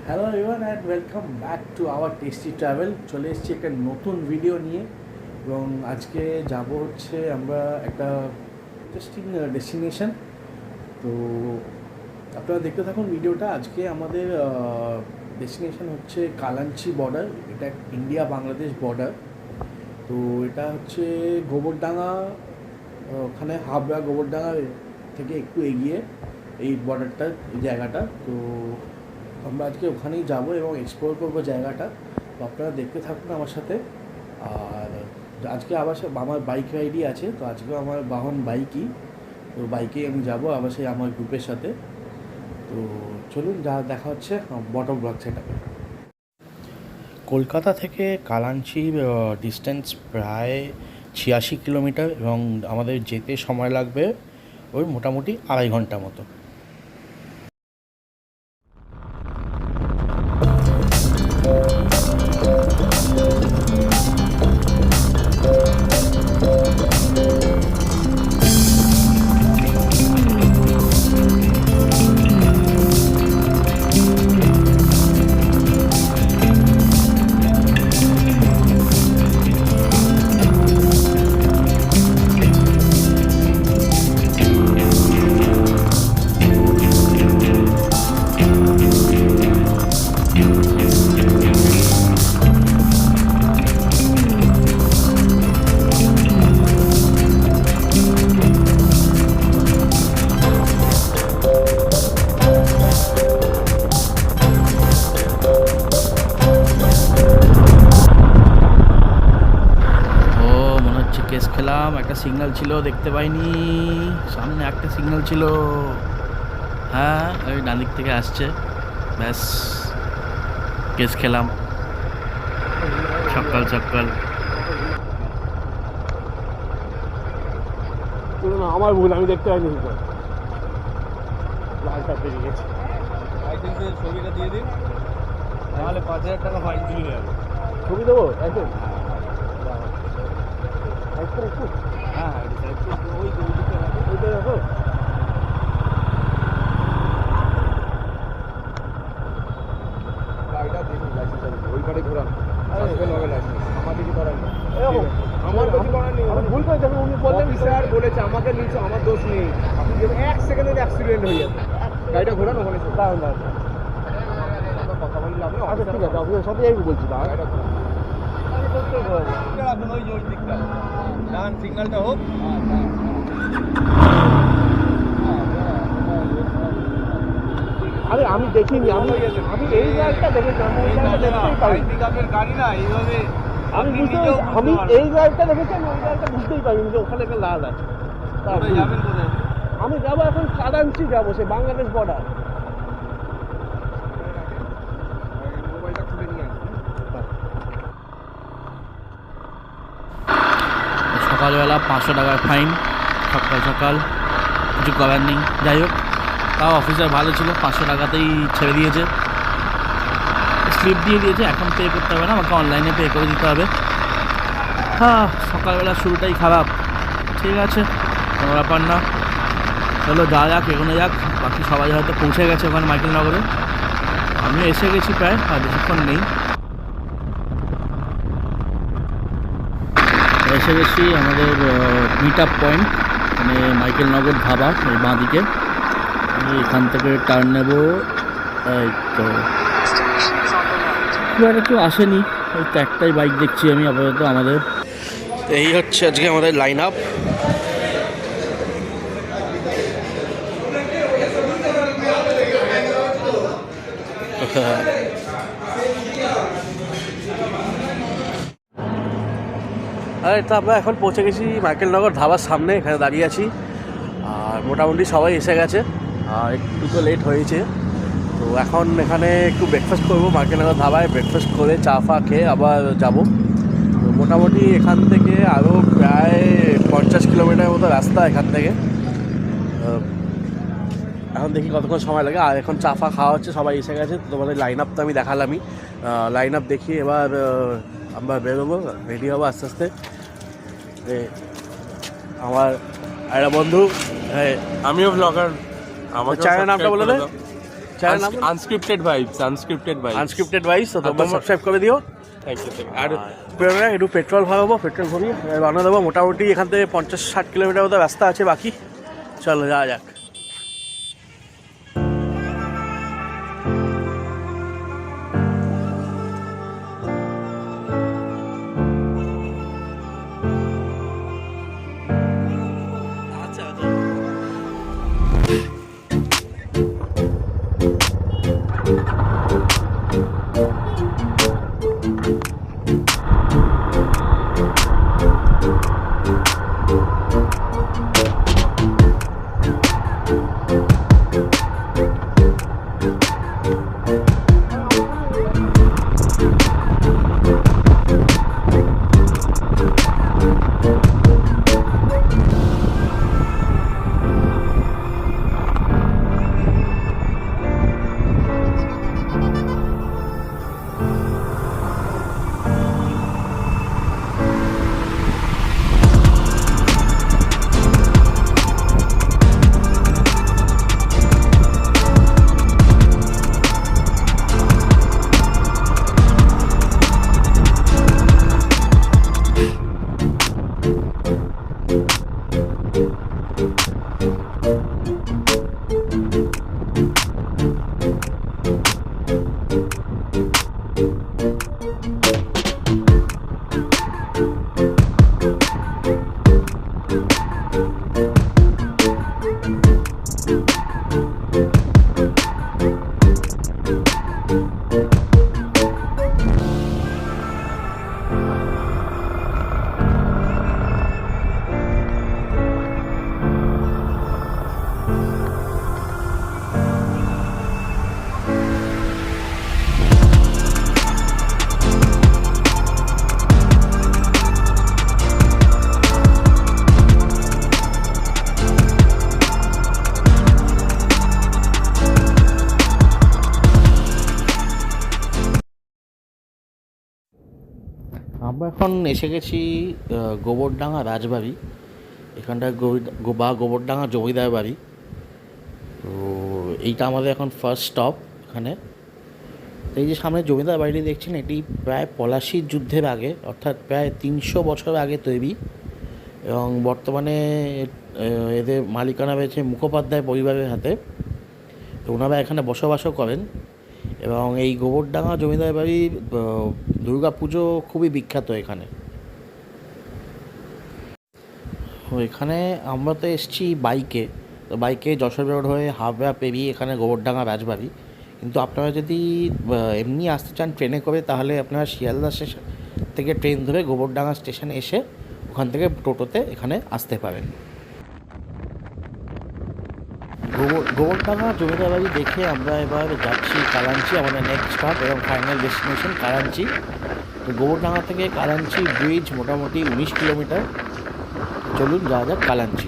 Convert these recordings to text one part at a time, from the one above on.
Hello everyone and welcome back to our tasty travel. চলে এসেছি একটা নতুন ভিডিও নিয়ে এবং আজকে যাব হচ্ছে আমরা একটা ইন্টারেস্টিং ডেস্টিনেশন। তো আপনারা দেখতে থাকুন ভিডিওটা। আজকে আমাদের ডেস্টিনেশন হচ্ছে কালাঞ্চি বর্ডার। এটা ইন্ডিয়া বাংলাদেশ বর্ডার। তো এটা হচ্ছে গোবরডাঙ্গা, ওখানে হাবড়া গোবরডাঙ্গা থেকে একটু এগিয়ে এই বর্ডারটা, এই জায়গাটা। তো আমরা আজকে ওখানেই যাব এবং এক্সপ্লোর করবো জায়গাটা। তো আপনারা দেখতে থাকুন আমার সাথে। আর আজকে আবার আমার বাইক রাইডই আছে, তো আজকেও আমার বাহন বাইকই। তো বাইকেই আমি যাব আবার সেই আমার গ্রুপের সাথে। তো চলুন, যা দেখা হচ্ছে বটম ব্লক সেটাকে। কলকাতা থেকে কালাঞ্চির ডিস্টেন্স প্রায় 86 কিলোমিটার এবং আমাদের যেতে সময় লাগবে ওই মোটামুটি 2.5 ঘন্টা মতো। কেস খেলাম, একটা সিগন্যাল ছিল দেখতে পাইনি, সামনে একটা সিগন্যাল ছিল। হ্যাঁ, ওই ডান দিক থেকে আসছে, ব্যাস কেস খেলাম সকাল সকাল। আমার ভুল, আমি দেখতে পাইনি। লালটা পেরিয়ে গেছে। লাইসেন্সের ছবিটা দিয়ে দিন, নাহলে 5,000 টাকা ফাইন দিয়ে যাবে। ছবি দেবো একদম। হ্যাঁ, ওই ওইটা দেখো। গাড়িটা দেখুন, লাইসেন্স আছে ওই পারে ঘোরান, সাসপেন্ড হবে লাইসেন্স। আমার কিছু করার নেই, আমার কিছু করার নেই। ভুল করেছে, উনি বললেন স্যার বলেছে আমাকে নিচে, আমার দোষ নেই। আপনি যদি 1 সেকেন্ডের অ্যাক্সিডেন্ট হয়ে যাবে, গাড়িটা ঘোরান ওখানে। দাঁড়ান দাঁড়ান, কথা বললে আপনি আচ্ছা ঠিক আছে, আপনার সাথে আমি বলছি। গাড়িটা ঘোরান, রাখুন ওই ওই দিকটা, ডান সিগন্যালটা হোক। আরে আমি দেখিনি, আমি এই জায়গাটা দেখেছিলাম, ওই জায়গাটা দেখতেই পাই। পিকআপের গাড়ি না এইভাবে। আমি এই জায়গাটা দেখেছি, আমি ওই জায়গাটা বুঝতেই পারিনি যে ওখানে একটা লাল আছে। যাবেন কোথায়? আমি যাবো এখন কালাঞ্চি, যাবো সে বাংলাদেশ বর্ডার। মোবাইলটা খুলে নিয়ে আসুন। সকালবেলা 500 টাকার ফাইন, সকাল সকাল কিছু করার নেই। যাই হোক, তাও অফিসার ভালো ছিল, 500 টাকাতেই ছেড়ে দিয়েছে, স্লিপ দিয়ে দিয়েছে। এখন পে করতে হবে না, আমাকে অনলাইনে পে করে দিতে হবে। হ্যাঁ, সকালবেলা শুরুটাই খারাপ। ঠিক আছে, কোনো ব্যাপার না, চলো যা যাক, এগোনো যাক। বাকি সবাই হয়তো পৌঁছে গেছে ওখানে মাইকেলনগরে, আমিও এসে গেছি প্রায়, আর বেশিক্ষণ নেই। এসে গেছি আমাদের মিট আপ পয়েন্ট, মানে মাইকেলনগর ধাবা, এই বাঁ দিকে। আমি এখান থেকে টার্ন নেব। এই তো খুব একটা কেউ আসেনি, ওই তো একটাই বাইক দেখছি আমি আপাতত আমাদের। এই হচ্ছে আজকে আমাদের লাইন আপ। আরে তো আমরা এখন পৌঁছে গেছি মাইকেলনগর ধাবার সামনে, এখানে দাঁড়িয়ে আছি। আর মোটামুটি সবাই এসে গেছে, আর একটু তো লেট হয়েছে। তো এখন এখানে একটু ব্রেকফাস্ট করবো মাইকেলনগর ধাবায়। ব্রেকফাস্ট করে চা ফা খেয়ে আবার যাব। তো মোটামুটি এখান থেকে আরও প্রায় 50 কিলোমিটার মতো রাস্তা এখান থেকে। এখন দেখি কতক্ষণ সময় লাগে। আর এখন চা ফা খাওয়া হচ্ছে, সবাই এসে গেছে। তো তোমাদের লাইন আপ তো আমি দেখালামই, লাইন আপ দেখি এবার আমরা বেরোবো, রেডি হবো আস্তে আস্তে। আমার একটা বন্ধু, আমিও ব্লগার, আমার চ্যানেল নামটা বলে দে। চ্যানেল নাম আনস্ক্রিপ্টেড ভাইবস আনস্ক্রিপ্টেড ভাইস, তো তোমরা তোমরা- সাবস্ক্রাইব করে দিও। থ্যাংক ইউ আর প্রেরণা একটু পেট্রোল ভরাবো, পেট্রোল ভরি রওনা দেবো। মোটামুটি এখান থেকে 50-60 কিলোমিটার মতো রাস্তা আছে বাকি। চলো যাওয়া যাক। আমরা এখন এসে গেছি গোবরডাঙ্গা রাজবাড়ি। এখানটায় গোবরডাঙ্গা জমিদার বাড়ি। তো এইটা আমাদের এখন ফার্স্ট স্টপ এখানে। এই যে সামনে জমিদার বাড়িটি দেখছেন, এটি প্রায় পলাশির যুদ্ধের আগে, অর্থাৎ প্রায় 300 বছর আগে তৈরি, এবং বর্তমানে এদের মালিকানা রয়েছে মুখোপাধ্যায় পরিবারের হাতে। তো ওনারা এখানে বসবাসও করেন। এবং এই গোবরডাঙ্গা জমিদার বাড়ি দুর্গা পুজো খুবই বিখ্যাত এখানে। তো এখানে আমরা তো এসেছি বাইকে, তো বাইকে যশোর রোড হয়ে হাবড়া পেরিয়ে এখানে গোবরডাঙ্গা রাজবাড়ি। কিন্তু আপনারা যদি এমনি আসতে চান ট্রেনে করে, তাহলে আপনারা শিয়ালদা স্টেশন থেকে ট্রেন ধরে গোবরডাঙ্গা স্টেশনে এসে ওখান থেকে টোটোতে এখানে আসতে পারেন। গোবরডাঙ্গা জমিদার বাড়ি দেখে আমরা এবার যাচ্ছি কালাঞ্চি, আমাদের নেক্সট স্টপ এবং ফাইনাল ডেস্টিনেশন কালাঞ্চি। তো গোবরডাঙ্গা থেকে কালাঞ্চি ব্রিজ মোটামুটি 19 কিলোমিটার। চলুন যাওয়া যাক কালাঞ্চি।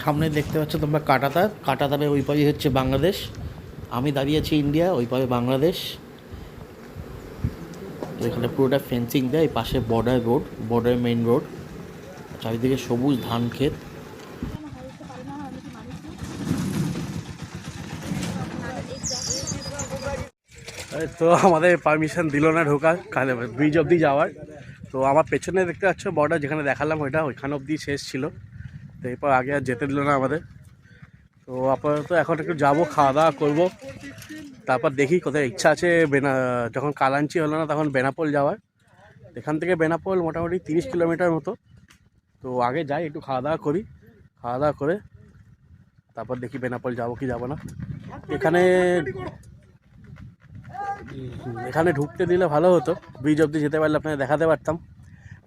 সামনে দেখতে পাচ্ছ তোমরা কাটাতার, কাটাতারের ওই পারে হচ্ছে বাংলাদেশ, আমি দাঁড়িয়ে আছি ইন্ডিয়া, ওই পারে বাংলাদেশ। তো এখানে পুরোটা ফেন্সিং দেয়, এই পাশে border road, border main road, চারিদিকে সবুজ ধান ক্ষেত। তো আমাদের পারমিশন দিল না ঢোকার, ব্রিজ অবধি যাওয়ার। তো আমার পেছনে দেখতে পাচ্ছ বর্ডার, যেখানে দেখালাম ওইখানে অবধি শেষ ছিল। তো এরপর আগে আর যেতে দিল না আমাদের। তো আপাতত এখন একটু যাবো, খাওয়া দাওয়া করবো, তারপর দেখি কোথায় ইচ্ছা আছে। যখন কালাঞ্চি হলো না তখন বেনাপোল যাওয়ার। এখান থেকে বেনাপোল মোটামুটি 30 কিলোমিটার মতো। তো আগে যাই, একটু খাওয়া দাওয়া করি, খাওয়া দাওয়া করে তারপর দেখি বেনাপোল যাবো কি যাবো না। এখানে ঢুকতে দিলে ভালো হতো, ব্রিজ অবধি যেতে পারলে আপনাদের দেখাতে পারতাম।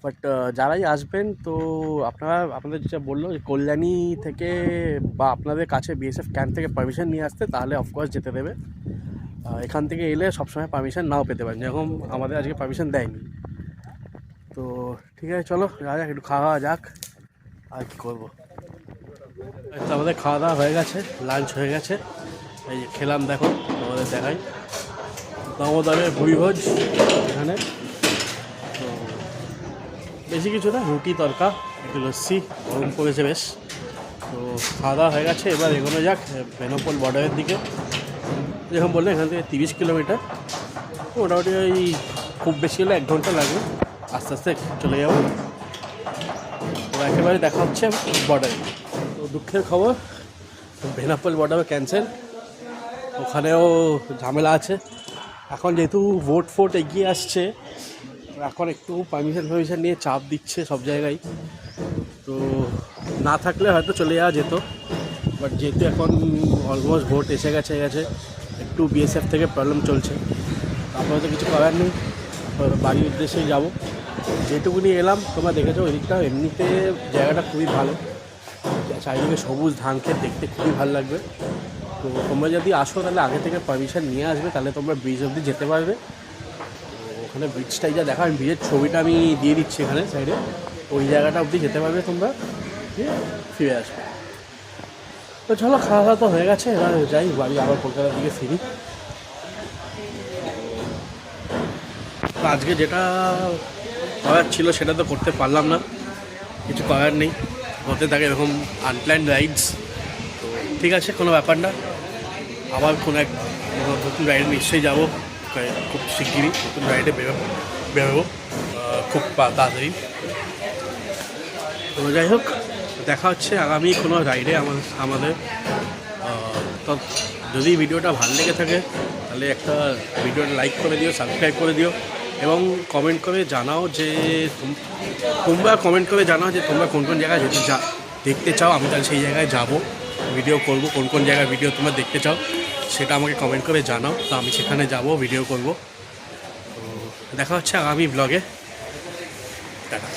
বাট যারাই আসবেন তো আপনাদের যেটা বললো যে কল্যাণী থেকে বা আপনাদের কাছে বিএসএফ ক্যাম্প থেকে পারমিশন নিয়ে আসতে, তাহলে অফকোর্স যেতে দেবে। এখান থেকে এলে সবসময় পারমিশন নাও পেতে পারেন, যেরকম আমাদের আজকে পারমিশন দেয়নি। তো ঠিক আছে, চলো যা যাক, একটু খাওয়া যাক, আর কী করবো। তো আমাদের খাওয়া দাওয়া হয়ে গেছে, লাঞ্চ হয়ে গেছে, এই যে খেলাম, দেখো আমাদের দেখাই দামোদরের ভুইভোজ এখানে। তো বেশি কিছু না, রুটি তরকা, একটু লস্যি, গরম পড়েছে বেশ। তো খাওয়া দাওয়া হয়ে গেছে, এবার এগোনো যাক বেনাপোল বর্ডারের দিকে। যেরকম বললে এখান থেকে 30 কিলোমিটার, মোটামুটি ওই খুব বেশি হলে 1 ঘন্টা লাগবে, আস্তে আস্তে চলে যাবো। তো একেবারে দেখা হচ্ছে বর্ডারে। তো দুঃখের খবর, বেনাপোল বর্ডারে ক্যান্সেল, ওখানেও ঝামেলা আছে। এখন যেহেতু ভোট এগিয়ে আসছে, এখন একটু পারমিশন নিয়ে চাপ দিচ্ছে সব জায়গায়। তো না থাকলে হয়তো চলে যাওয়া যেত, বাট যেহেতু এখন অলমোস্ট ভোট এসে গেছে একটু বিএসএফ থেকে প্রবলেম চলছে, তারপরে তো কিছু করার নেই, বাড়ির উদ্দেশ্যেই যাবো। যেটুকুনি এলাম তোমরা দেখেছো, ওই দিকটা এমনিতে জায়গাটা খুবই ভালো, চারিদিকে সবুজ ধান ক্ষেত, দেখতে খুবই ভালো লাগবে। তো তোমরা যদি আসো তাহলে আগে থেকে পারমিশন নিয়ে আসবে, তাহলে তোমরা ব্রিজ অবধি যেতে পারবে। তো ওখানে ব্রিজটাই যা দেখা, আমি ব্রিজের ছবিটা আমি দিয়ে দিচ্ছি এখানে সাইডে, ওই জায়গাটা অবধি যেতে পারবে তোমরা, দিয়ে ফিরে আসবে। তো চলো, খাওয়া দাওয়া তো হয়ে গেছে, এবার যাই বাড়ি, আবার কলকাতার দিকে ফিরি। তো আজকে যেটা করার ছিল সেটা তো করতে পারলাম না, কিছু করার নেই, হতে থাকে এরকম আনপ্ল্যান্ড রাইডস। তো ঠিক আছে, কোনো ব্যাপার না, আবার কোনো এক নতুন রাইডে নিশ্চয়ই যাবো, খুব শিগগিরই নতুন রাইডে বেরোবো খুব তাড়াতাড়ি। তো যাই হোক, দেখা হচ্ছে আগামী কোনো রাইডে আমাদের। তো যদি ভিডিওটা ভালো লেগে থাকে তাহলে একটা ভিডিওটা লাইক করে দিও, সাবস্ক্রাইব করে দিও, এবং কমেন্ট করে জানাও যে তোমরা কোন কোন জায়গায় দেখতে চাও, আমি তাহলে সেই জায়গায় যাব, ভিডিও করব। কোন জায়গায় ভিডিও তোমরা দেখতে চাও সেটা আমাকে কমেন্ট করে জানাও, তো আমি সেখানে যাব, ভিডিও করব। তো দেখা হচ্ছে আগামী ব্লগে, টাটা।